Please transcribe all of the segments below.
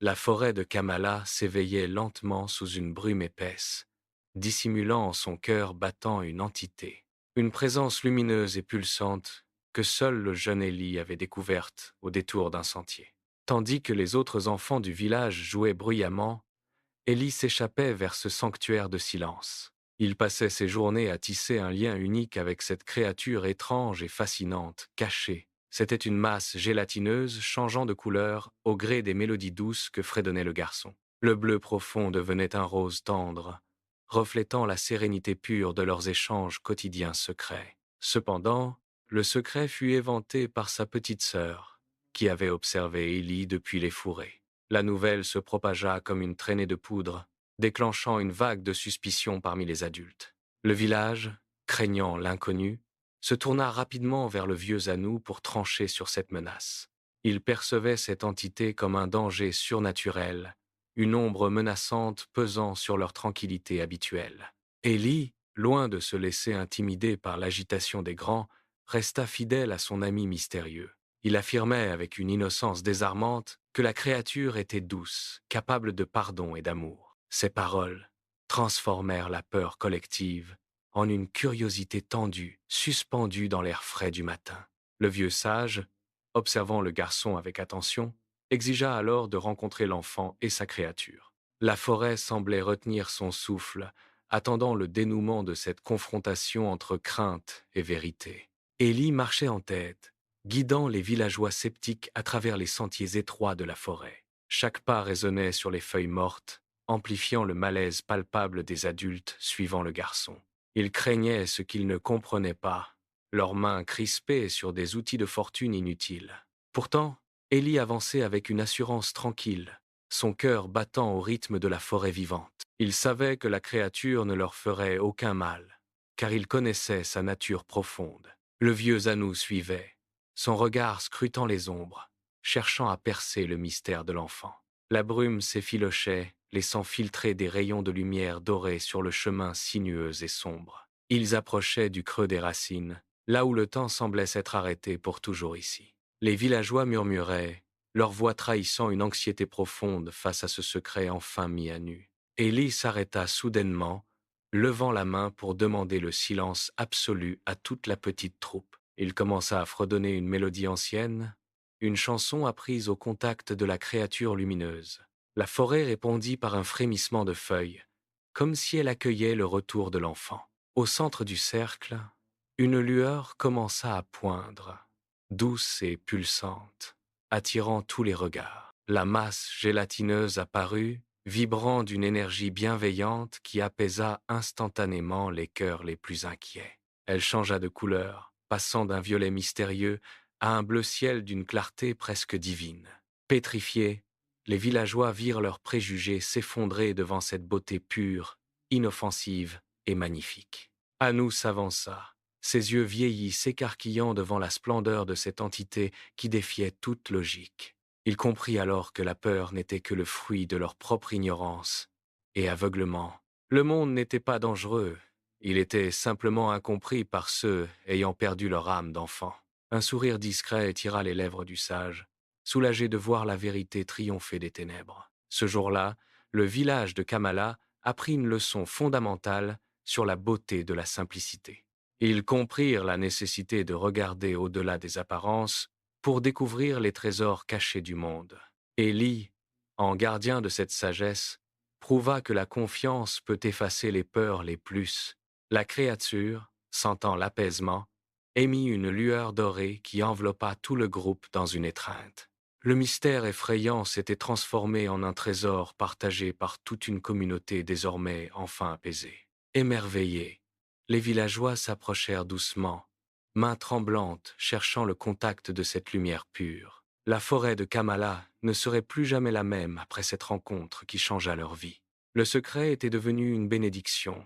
La forêt de Kamala s'éveillait lentement sous une brume épaisse, dissimulant en son cœur battant une entité, une présence lumineuse et pulsante que seul le jeune Élie avait découverte au détour d'un sentier. Tandis que les autres enfants du village jouaient bruyamment, Élie s'échappait vers ce sanctuaire de silence. Il passait ses journées à tisser un lien unique avec cette créature étrange et fascinante, cachée. C'était une masse gélatineuse changeant de couleur au gré des mélodies douces que fredonnait le garçon. Le bleu profond devenait un rose tendre, reflétant la sérénité pure de leurs échanges quotidiens secrets. Cependant, le secret fut éventé par sa petite sœur, qui avait observé Élie depuis les fourrés. La nouvelle se propagea comme une traînée de poudre, déclenchant une vague de suspicion parmi les adultes. Le village, craignant l'inconnu, se tourna rapidement vers le vieux Zanou pour trancher sur cette menace. Il percevait cette entité comme un danger surnaturel, une ombre menaçante pesant sur leur tranquillité habituelle. Élie, loin de se laisser intimider par l'agitation des grands, resta fidèle à son ami mystérieux. Il affirmait avec une innocence désarmante que la créature était douce, capable de pardon et d'amour. Ces paroles transformèrent la peur collective en une curiosité tendue, suspendue dans l'air frais du matin. Le vieux sage, observant le garçon avec attention, exigea alors de rencontrer l'enfant et sa créature. La forêt semblait retenir son souffle, attendant le dénouement de cette confrontation entre crainte et vérité. Élie marchait en tête, guidant les villageois sceptiques à travers les sentiers étroits de la forêt. Chaque pas résonnait sur les feuilles mortes, amplifiant le malaise palpable des adultes suivant le garçon. Ils craignaient ce qu'ils ne comprenaient pas, leurs mains crispées sur des outils de fortune inutiles. Pourtant, Élie avançait avec une assurance tranquille, son cœur battant au rythme de la forêt vivante. Il savait que la créature ne leur ferait aucun mal, car il connaissait sa nature profonde. Le vieux Zanou suivait, son regard scrutant les ombres, cherchant à percer le mystère de l'enfant. La brume s'effilochait, laissant filtrer des rayons de lumière dorée sur le chemin sinueux et sombre. Ils approchaient du creux des racines, là où le temps semblait s'être arrêté pour toujours ici. Les villageois murmuraient, leur voix trahissant une anxiété profonde face à ce secret enfin mis à nu. Élie s'arrêta soudainement, levant la main pour demander le silence absolu à toute la petite troupe. Il commença à fredonner une mélodie ancienne, une chanson apprise au contact de la créature lumineuse. La forêt répondit par un frémissement de feuilles, comme si elle accueillait le retour de l'enfant. Au centre du cercle, une lueur commença à poindre, douce et pulsante, attirant tous les regards. La masse gélatineuse apparut, vibrant d'une énergie bienveillante qui apaisa instantanément les cœurs les plus inquiets. Elle changea de couleur, passant d'un violet mystérieux à un bleu ciel d'une clarté presque divine. Pétrifiés, les villageois virent leurs préjugés s'effondrer devant cette beauté pure, inoffensive et magnifique. Anou s'avança, ses yeux vieillis s'écarquillant devant la splendeur de cette entité qui défiait toute logique. Il comprit alors que la peur n'était que le fruit de leur propre ignorance et aveuglement. Le monde n'était pas dangereux, il était simplement incompris par ceux ayant perdu leur âme d'enfant. Un sourire discret étira les lèvres du sage, soulagé de voir la vérité triompher des ténèbres. Ce jour-là, le village de Kamala apprit une leçon fondamentale sur la beauté de la simplicité. Ils comprirent la nécessité de regarder au-delà des apparences pour découvrir les trésors cachés du monde. Élie, en gardien de cette sagesse, prouva que la confiance peut effacer les peurs les plus. La créature, sentant l'apaisement, émit une lueur dorée qui enveloppa tout le groupe dans une étreinte. Le mystère effrayant s'était transformé en un trésor partagé par toute une communauté désormais enfin apaisée. Émerveillés, les villageois s'approchèrent doucement, mains tremblantes cherchant le contact de cette lumière pure. La forêt de Kamala ne serait plus jamais la même après cette rencontre qui changea leur vie. Le secret était devenu une bénédiction,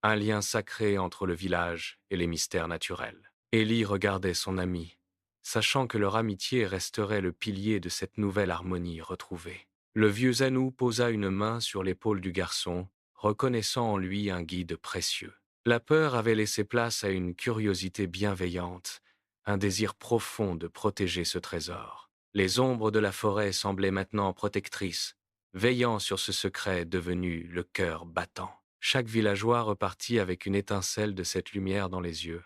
un lien sacré entre le village et les mystères naturels. Élie regardait son ami, sachant que leur amitié resterait le pilier de cette nouvelle harmonie retrouvée. Le vieux Zanou posa une main sur l'épaule du garçon, reconnaissant en lui un guide précieux. La peur avait laissé place à une curiosité bienveillante, un désir profond de protéger ce trésor. Les ombres de la forêt semblaient maintenant protectrices, veillant sur ce secret devenu le cœur battant. Chaque villageois repartit avec une étincelle de cette lumière dans les yeux,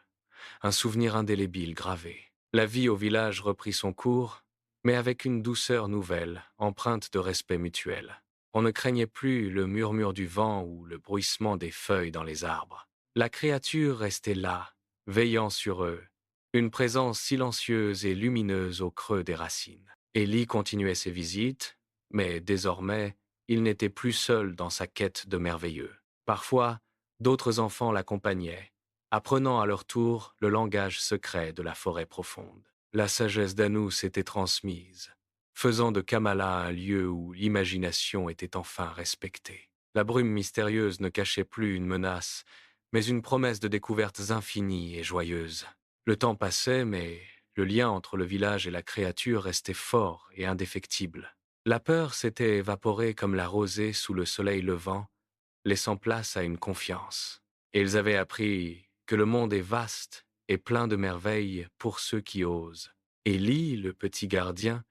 un souvenir indélébile gravé. La vie au village reprit son cours, mais avec une douceur nouvelle, empreinte de respect mutuel. On ne craignait plus le murmure du vent ou le bruissement des feuilles dans les arbres. La créature restait là, veillant sur eux, une présence silencieuse et lumineuse au creux des racines. Élie continuait ses visites, mais désormais, il n'était plus seul dans sa quête de merveilleux. Parfois, d'autres enfants l'accompagnaient, apprenant à leur tour le langage secret de la forêt profonde. La sagesse d'Anou s'était transmise, faisant de Kamala un lieu où l'imagination était enfin respectée. La brume mystérieuse ne cachait plus une menace, mais une promesse de découvertes infinies et joyeuses. Le temps passait, mais le lien entre le village et la créature restait fort et indéfectible. La peur s'était évaporée comme la rosée sous le soleil levant, laissant place à une confiance. Et ils avaient appris que le monde est vaste et plein de merveilles pour ceux qui osent. Élie, le petit gardien,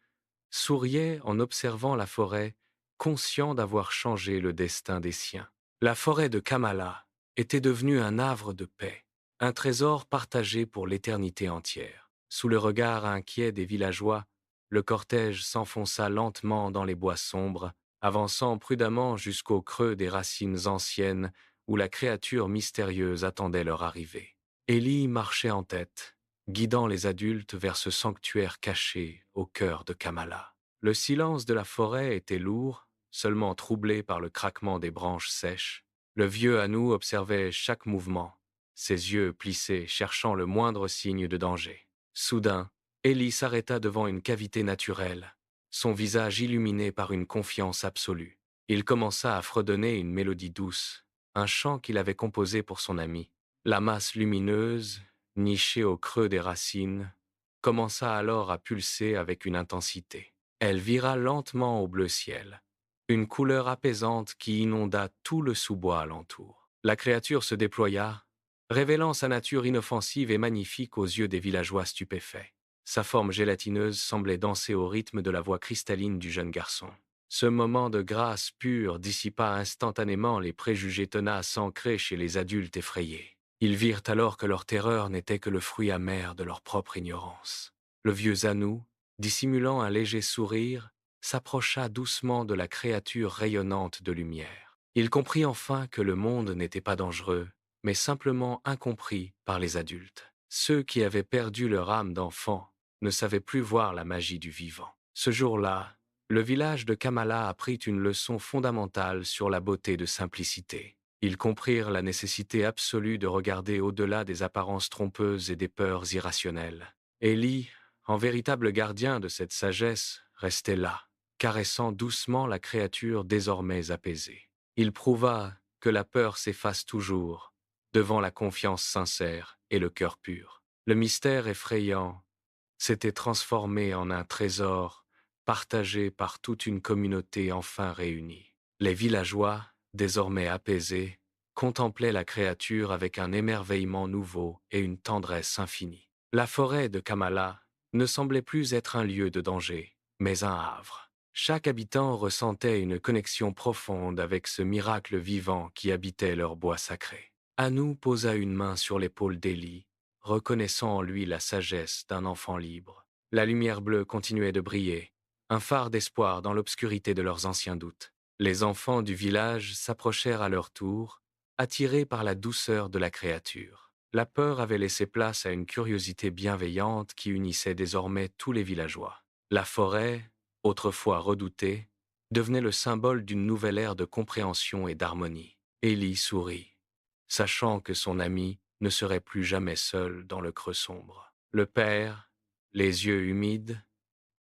souriait en observant la forêt, conscient d'avoir changé le destin des siens. La forêt de Kamala était devenue un havre de paix, un trésor partagé pour l'éternité entière. Sous le regard inquiet des villageois, le cortège s'enfonça lentement dans les bois sombres, avançant prudemment jusqu'au creux des racines anciennes où la créature mystérieuse attendait leur arrivée. Élie marchait en tête, guidant les adultes vers ce sanctuaire caché au cœur de Kamala. Le silence de la forêt était lourd, seulement troublé par le craquement des branches sèches. Le vieux Anou observait chaque mouvement, ses yeux plissés cherchant le moindre signe de danger. Soudain, Élie s'arrêta devant une cavité naturelle, son visage illuminé par une confiance absolue. Il commença à fredonner une mélodie douce, un chant qu'il avait composé pour son ami. La masse lumineuse, nichée au creux des racines, commença alors à pulser avec une intensité. Elle vira lentement au bleu ciel, une couleur apaisante qui inonda tout le sous-bois alentour. La créature se déploya, révélant sa nature inoffensive et magnifique aux yeux des villageois stupéfaits. Sa forme gélatineuse semblait danser au rythme de la voix cristalline du jeune garçon. Ce moment de grâce pure dissipa instantanément les préjugés tenaces ancrés chez les adultes effrayés. Ils virent alors que leur terreur n'était que le fruit amer de leur propre ignorance. Le vieux Zanou, dissimulant un léger sourire, s'approcha doucement de la créature rayonnante de lumière. Il comprit enfin que le monde n'était pas dangereux, mais simplement incompris par les adultes. Ceux qui avaient perdu leur âme d'enfant ne savaient plus voir la magie du vivant. Ce jour-là, le village de Kamala apprit une leçon fondamentale sur la beauté de simplicité. Ils comprirent la nécessité absolue de regarder au-delà des apparences trompeuses et des peurs irrationnelles. Élie, en véritable gardien de cette sagesse, restait là, caressant doucement la créature désormais apaisée. Il prouva que la peur s'efface toujours, devant la confiance sincère et le cœur pur. Le mystère effrayant s'était transformé en un trésor partagé par toute une communauté enfin réunie. Les villageois, désormais apaisés, contemplaient la créature avec un émerveillement nouveau et une tendresse infinie. La forêt de Kamala ne semblait plus être un lieu de danger, mais un havre. Chaque habitant ressentait une connexion profonde avec ce miracle vivant qui habitait leur bois sacré. Anou posa une main sur l'épaule d'Élie, reconnaissant en lui la sagesse d'un enfant libre. La lumière bleue continuait de briller, un phare d'espoir dans l'obscurité de leurs anciens doutes. Les enfants du village s'approchèrent à leur tour, attirés par la douceur de la créature. La peur avait laissé place à une curiosité bienveillante qui unissait désormais tous les villageois. La forêt, autrefois redoutée, devenait le symbole d'une nouvelle ère de compréhension et d'harmonie. Élie sourit, sachant que son ami ne serait plus jamais seul dans le creux sombre. Le père, les yeux humides,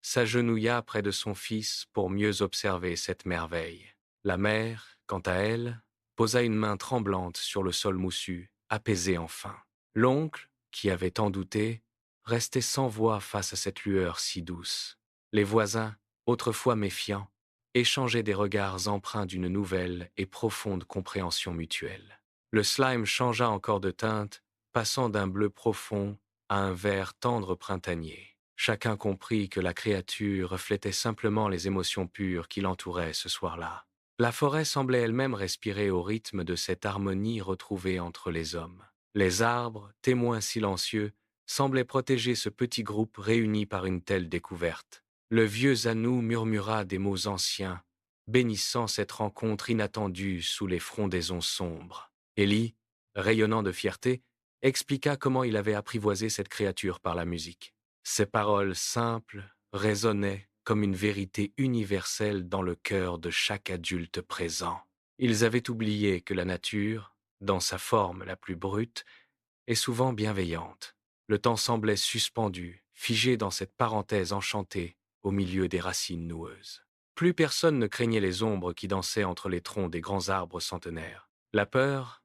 s'agenouilla près de son fils pour mieux observer cette merveille. La mère, quant à elle, posa une main tremblante sur le sol moussu, apaisé enfin. L'oncle, qui avait tant douté, restait sans voix face à cette lueur si douce. Les voisins, autrefois méfiants, échangeaient des regards empreints d'une nouvelle et profonde compréhension mutuelle. Le slime changea encore de teinte, passant d'un bleu profond à un vert tendre printanier. Chacun comprit que la créature reflétait simplement les émotions pures qui l'entouraient ce soir-là. La forêt semblait elle-même respirer au rythme de cette harmonie retrouvée entre les hommes. Les arbres, témoins silencieux, semblaient protéger ce petit groupe réuni par une telle découverte. Le vieux Zanou murmura des mots anciens, bénissant cette rencontre inattendue sous les frondaisons sombres. Élie, rayonnant de fierté, expliqua comment il avait apprivoisé cette créature par la musique. Ces paroles simples résonnaient comme une vérité universelle dans le cœur de chaque adulte présent. Ils avaient oublié que la nature, dans sa forme la plus brute, est souvent bienveillante. Le temps semblait suspendu, figé dans cette parenthèse enchantée au milieu des racines noueuses. Plus personne ne craignait les ombres qui dansaient entre les troncs des grands arbres centenaires. La peur,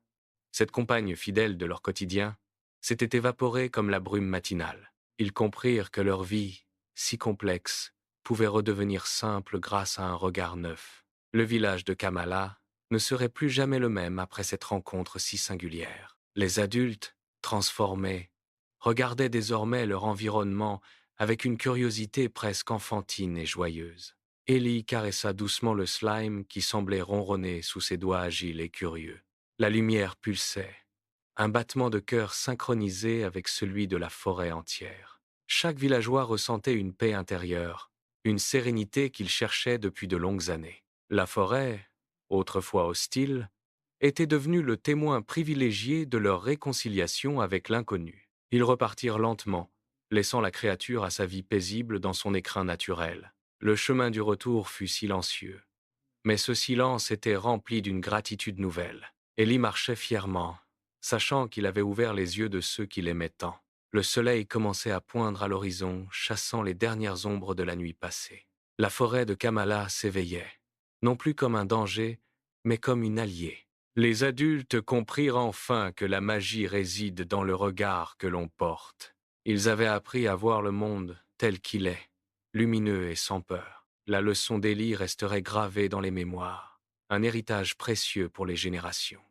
cette compagne fidèle de leur quotidien, s'était évaporée comme la brume matinale. Ils comprirent que leur vie, si complexe, pouvait redevenir simple grâce à un regard neuf. Le village de Kamala ne serait plus jamais le même après cette rencontre si singulière. Les adultes, transformés, regardaient désormais leur environnement avec une curiosité presque enfantine et joyeuse. Ellie caressa doucement le slime qui semblait ronronner sous ses doigts agiles et curieux. La lumière pulsait, un battement de cœur synchronisé avec celui de la forêt entière. Chaque villageois ressentait une paix intérieure, une sérénité qu'il cherchait depuis de longues années. La forêt, autrefois hostile, était devenue le témoin privilégié de leur réconciliation avec l'inconnu. Ils repartirent lentement, laissant la créature à sa vie paisible dans son écrin naturel. Le chemin du retour fut silencieux, mais ce silence était rempli d'une gratitude nouvelle. Élie marchait fièrement, sachant qu'il avait ouvert les yeux de ceux qui l'aimaient tant. Le soleil commençait à poindre à l'horizon, chassant les dernières ombres de la nuit passée. La forêt de Kamala s'éveillait, non plus comme un danger, mais comme une alliée. Les adultes comprirent enfin que la magie réside dans le regard que l'on porte. Ils avaient appris à voir le monde tel qu'il est, lumineux et sans peur. La leçon d'Élie resterait gravée dans les mémoires, un héritage précieux pour les générations.